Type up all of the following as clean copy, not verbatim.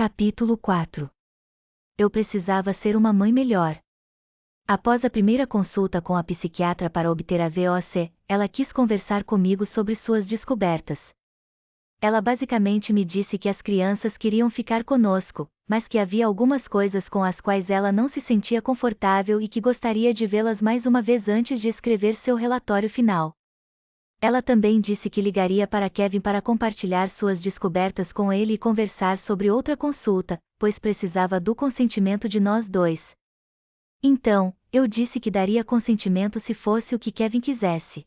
Capítulo 4. Eu precisava ser uma mãe melhor. Após a primeira consulta com a psiquiatra para obter a VOC, ela quis conversar comigo sobre suas descobertas. Ela basicamente me disse que as crianças queriam ficar conosco, mas que havia algumas coisas com as quais ela não se sentia confortável e que gostaria de vê-las mais uma vez antes de escrever seu relatório final. Ela também disse que ligaria para Kevin para compartilhar suas descobertas com ele e conversar sobre outra consulta, pois precisava do consentimento de nós dois. Então, eu disse que daria consentimento se fosse o que Kevin quisesse.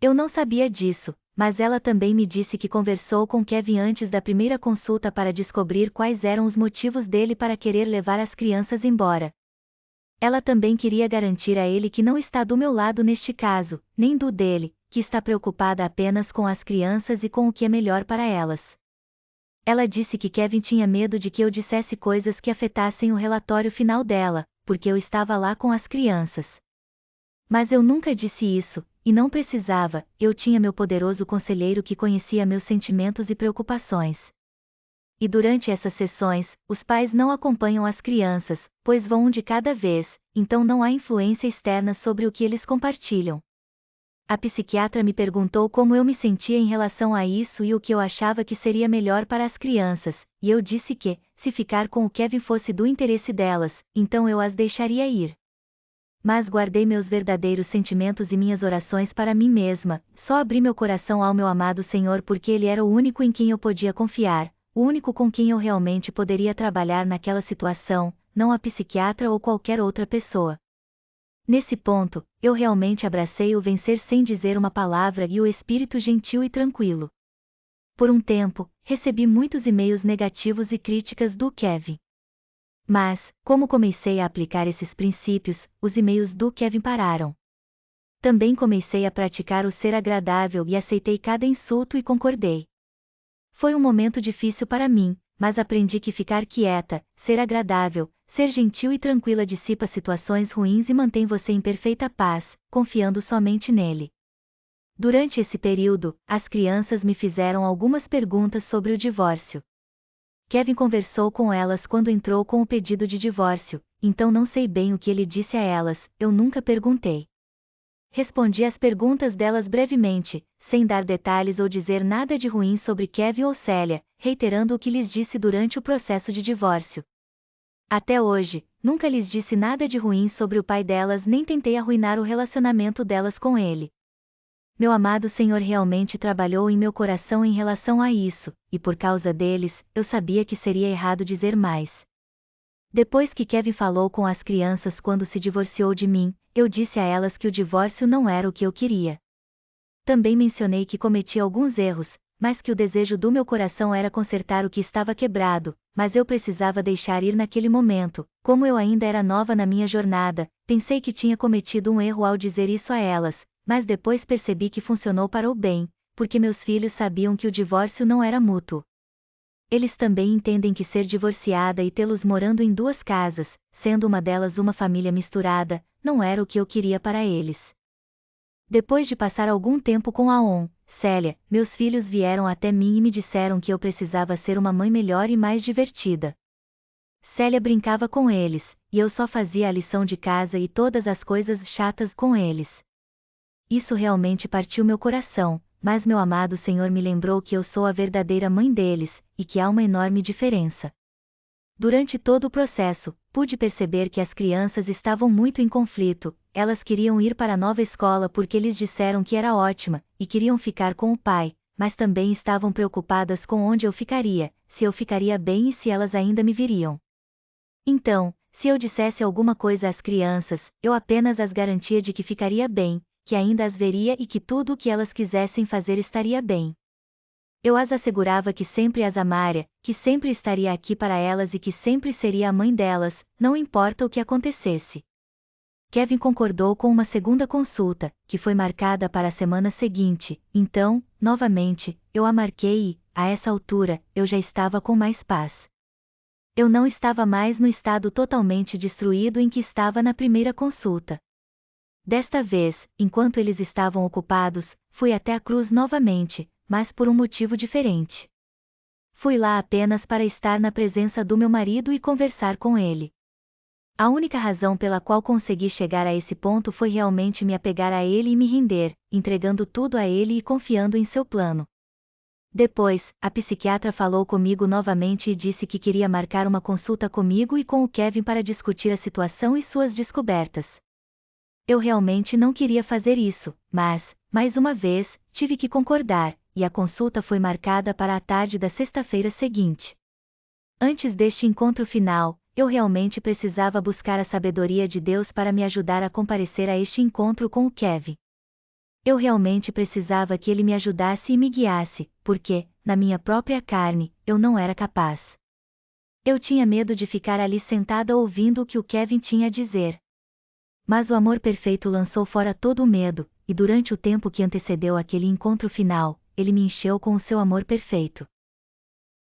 Eu não sabia disso, mas ela também me disse que conversou com Kevin antes da primeira consulta para descobrir quais eram os motivos dele para querer levar as crianças embora. Ela também queria garantir a ele que não está do meu lado neste caso, nem do dele, que está preocupada apenas com as crianças e com o que é melhor para elas. Ela disse que Kevin tinha medo de que eu dissesse coisas que afetassem o relatório final dela, porque eu estava lá com as crianças. Mas eu nunca disse isso, e não precisava, eu tinha meu poderoso conselheiro que conhecia meus sentimentos e preocupações. E durante essas sessões, os pais não acompanham as crianças, pois vão um de cada vez, então não há influência externa sobre o que eles compartilham. A psiquiatra me perguntou como eu me sentia em relação a isso e o que eu achava que seria melhor para as crianças, e eu disse que, se ficar com o Kevin fosse do interesse delas, então eu as deixaria ir. Mas guardei meus verdadeiros sentimentos e minhas orações para mim mesma, só abri meu coração ao meu amado Senhor porque Ele era o único em quem eu podia confiar, o único com quem eu realmente poderia trabalhar naquela situação, não a psiquiatra ou qualquer outra pessoa. Nesse ponto, eu realmente abracei o vencer sem dizer uma palavra e o espírito gentil e tranquilo. Por um tempo, recebi muitos e-mails negativos e críticas do Kevin. Mas, como comecei a aplicar esses princípios, os e-mails do Kevin pararam. Também comecei a praticar o ser agradável e aceitei cada insulto e concordei. Foi um momento difícil para mim, mas aprendi que ficar quieta, ser agradável, ser gentil e tranquila dissipa situações ruins e mantém você em perfeita paz, confiando somente nele. Durante esse período, as crianças me fizeram algumas perguntas sobre o divórcio. Kevin conversou com elas quando entrou com o pedido de divórcio, então não sei bem o que ele disse a elas, eu nunca perguntei. Respondi às perguntas delas brevemente, sem dar detalhes ou dizer nada de ruim sobre Kevin ou Célia, reiterando o que lhes disse durante o processo de divórcio. Até hoje, nunca lhes disse nada de ruim sobre o pai delas nem tentei arruinar o relacionamento delas com ele. Meu amado Senhor realmente trabalhou em meu coração em relação a isso, e por causa deles, eu sabia que seria errado dizer mais. Depois que Kevin falou com as crianças quando se divorciou de mim, eu disse a elas que o divórcio não era o que eu queria. Também mencionei que cometi alguns erros, mas que o desejo do meu coração era consertar o que estava quebrado, mas eu precisava deixar ir naquele momento, como eu ainda era nova na minha jornada, pensei que tinha cometido um erro ao dizer isso a elas, mas depois percebi que funcionou para o bem, porque meus filhos sabiam que o divórcio não era mútuo. Eles também entendem que ser divorciada e tê-los morando em duas casas, sendo uma delas uma família misturada, não era o que eu queria para eles. Depois de passar algum tempo com Aon, Célia, meus filhos vieram até mim e me disseram que eu precisava ser uma mãe melhor e mais divertida. Célia brincava com eles, e eu só fazia a lição de casa e todas as coisas chatas com eles. Isso realmente partiu meu coração, mas meu amado Senhor me lembrou que eu sou a verdadeira mãe deles, e que há uma enorme diferença. Durante todo o processo, pude perceber que as crianças estavam muito em conflito, elas queriam ir para a nova escola porque eles disseram que era ótima, e queriam ficar com o pai, mas também estavam preocupadas com onde eu ficaria, se eu ficaria bem e se elas ainda me viriam. Então, se eu dissesse alguma coisa às crianças, eu apenas as garantia de que ficaria bem, que ainda as veria e que tudo o que elas quisessem fazer estaria bem. Eu as assegurava que sempre as amaria, que sempre estaria aqui para elas e que sempre seria a mãe delas, não importa o que acontecesse. Kevin concordou com uma segunda consulta, que foi marcada para a semana seguinte, então, novamente, eu a marquei e, a essa altura, eu já estava com mais paz. Eu não estava mais no estado totalmente destruído em que estava na primeira consulta. Desta vez, enquanto eles estavam ocupados, fui até a cruz novamente, mas por um motivo diferente. Fui lá apenas para estar na presença do meu marido e conversar com ele. A única razão pela qual consegui chegar a esse ponto foi realmente me apegar a ele e me render, entregando tudo a ele e confiando em seu plano. Depois, a psiquiatra falou comigo novamente e disse que queria marcar uma consulta comigo e com o Kevin para discutir a situação e suas descobertas. Eu realmente não queria fazer isso, mas, mais uma vez, tive que concordar, e a consulta foi marcada para a tarde da sexta-feira seguinte. Antes deste encontro final, eu realmente precisava buscar a sabedoria de Deus para me ajudar a comparecer a este encontro com o Kevin. Eu realmente precisava que ele me ajudasse e me guiasse, porque, na minha própria carne, eu não era capaz. Eu tinha medo de ficar ali sentada ouvindo o que o Kevin tinha a dizer. Mas o amor perfeito lançou fora todo o medo, e durante o tempo que antecedeu aquele encontro final, ele me encheu com o seu amor perfeito.